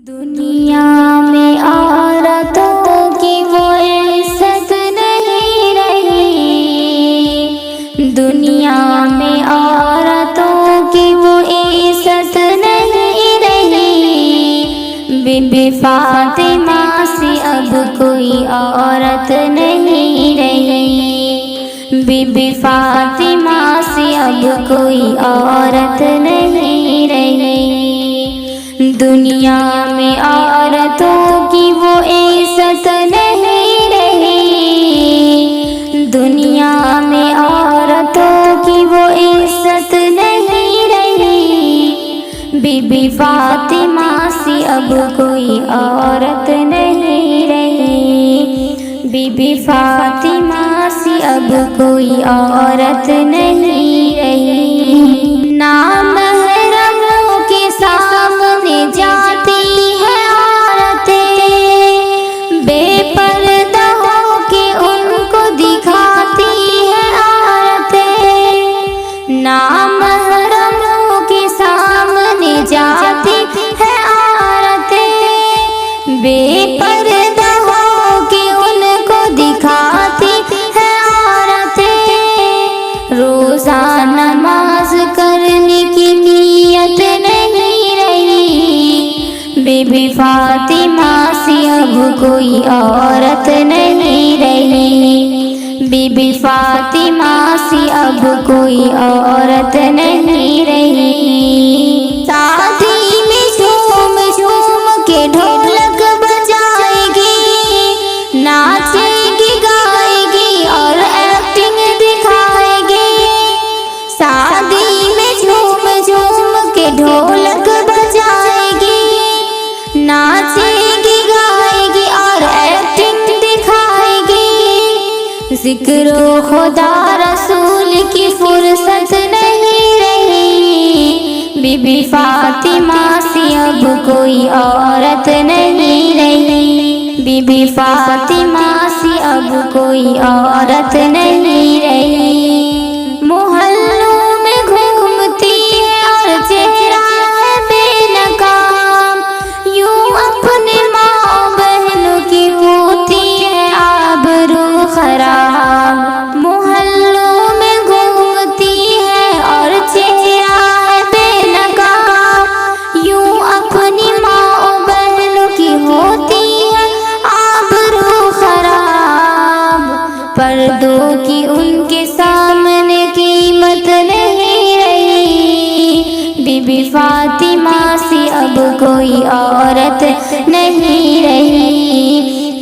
दुनिया में औरतों की वो इज्जत नहीं रही, दुनिया में औरतों की वो इज्जत नहीं रही। बीबी फातिमा से अब कोई औरत नहीं रही, बीबी फातिमा से अब कोई औरत नहीं रही। दुनिया में औरतों की वो इज्जत नहीं रही, दुनिया में औरतों की वो इज्जत नहीं रही। बीबी फातिमा से अब कोई औरत नहीं रही, बीबी फातिमा से अब कोई औरत नहीं रही। नाम महरमों के सामने जाती है औरतें, बेपर्दा होके उनको दिखाती है औरतें। नाम महरमों के सामने जाती है औरतें, बेपर्दा होके उनको दिखाती है औरतें। रोज़ा नमाज करने की नीयत नहीं रही, बीबी फातिमा से अब कोई औरत नहीं रही, बीबी फातिमा से अब कोई औरत नहीं रही। शादी में झूम झूम के ढोलक बजाएगी, नाचेगी गाएगी और एक्टिंग दिखाएगी। शादी में झूम झूम के ढोलक बजाएगी, नाचेगी गाएगी और एक्टिंग दिखाएगी। जिक्रो खुदा रसूल की फुर्सत नहीं रही, बीबी फातिमा से अब कोई औरत नहीं रही, बीबी फातिमा से अब कोई औरत नहीं रही। मोहल्लों में घूमती है और चेहरा है बेनकाम, यूं अपने माँ बहनों की होती है आबरू खराब। मोहल्लों में घूमती है और चेहरा है बेनकाम, यूं अपनी माँ बहनों की होती है आबरू खराब। पर्दों की उनके सामने कीमत नहीं रही, बीबी फातिमा से अब कोई औरत नहीं रही,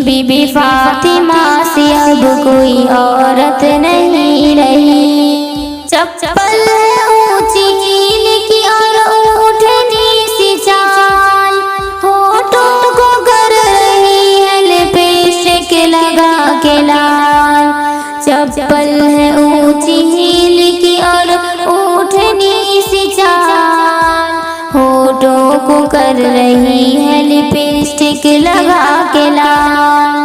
बीबी फातिमा से अब कोई औरत नहीं रही। चप्पल है ऊंची हील की और ऊँटनी सी चाल, होठों को कर रही है लिपस्टिक लगा के लाल। चप्पल है ऊंची हील की और ऊँटनी सी चाल, होठों को कर रही है लिपस्टिक लगा के लाल।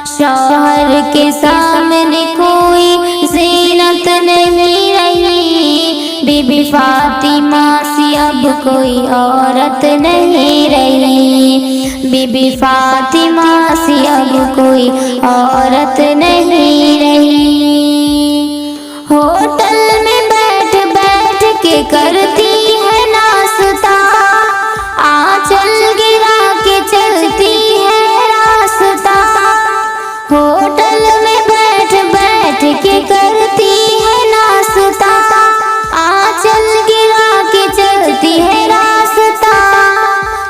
शौहर के सामने कोई ज़ीनत नहीं रही, बीबी फातिमा से अब कोई औरत नहीं रही, बीबी फातिमा से अब कोई औरत नहीं रही। होटल में बैठ बैठ के करती है नाश्ता, आंचल गिरा के चलती है रास्ता। होटल में बैठ बैठ के करती है नाश्ता, आंचल गिरा के चलती है रास्ता।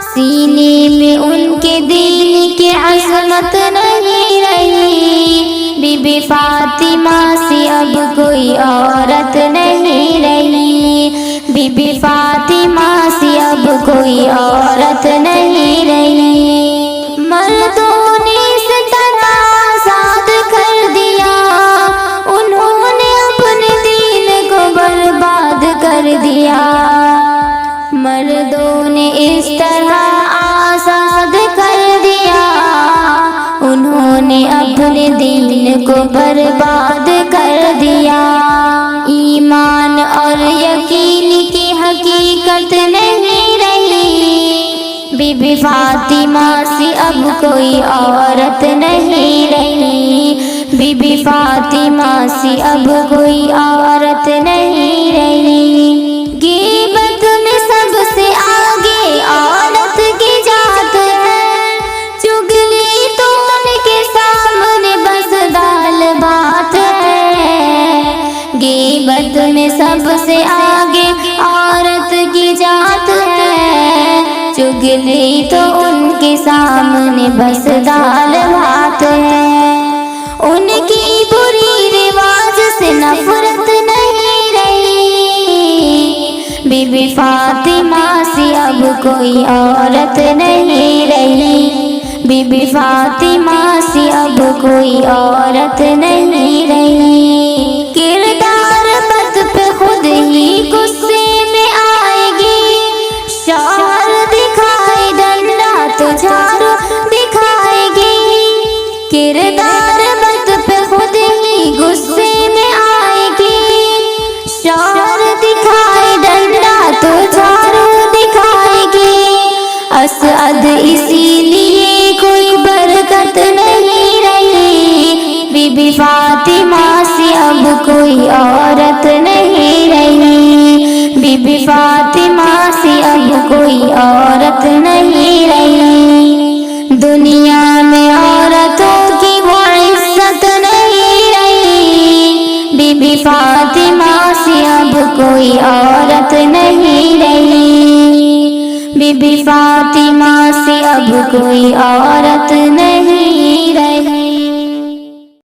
सीने में उनके दीन की अज़मत नहीं रही, बीबी फातिमा से अब कोई औरत नहीं रही, बीबी फातिमा से अब कोई औरत नहीं रही। मर्दों ने इस तरह आज़ाद कर दिया, उन्होंने अपने दीन को बर्बाद कर दिया। मर्दों ने इस तरह आज़ाद कर दिया, उन्होंने अपने दीन को बर्बाद कर दिया। ईमान और यकीन की हकीकत नहीं रही, बीबी फातिमा फातिमा सी अब कोई औरत नहीं रही, बीबी फातिमा सी अब कोई औरत नहीं रही। गीबत में सबसे आगे औरत की जात है, चुगली तो उनके सामने बस दाल भात है। गीबत में सबसे आगे औरत की जात है, चुगली तो उनके सामने बस दाल भात है। उनकी बुरी रिवाज से नफरत नहीं रही, बीबी फातिमा सी अब कोई औरत नहीं रही, बीबी फातिमा सी अब कोई औरत नहीं रही। किरदार बद पे खुद ही गुस्से में आएगी, शौहर दिखाए डंडा तो झाड़ू दिखाएगी। किरदार बद पे खुद ही गुस्से में आएगी, शौहर दिखाए डंडा तो झाड़ू दिखाएगी। असअद इसीलिए कोई बरकत नहीं रही, बीबी फातिमा सी अब कोई औरत नहीं रही, बीबी फातिमा सी अब कोई औरत नहीं रही। दुनिया में औरतों की वो इज्जत नहीं रही, बीबी फातिमा सी अब कोई औरत नहीं रही, बीबी फातिमा सी अब कोई औरत नहीं रही।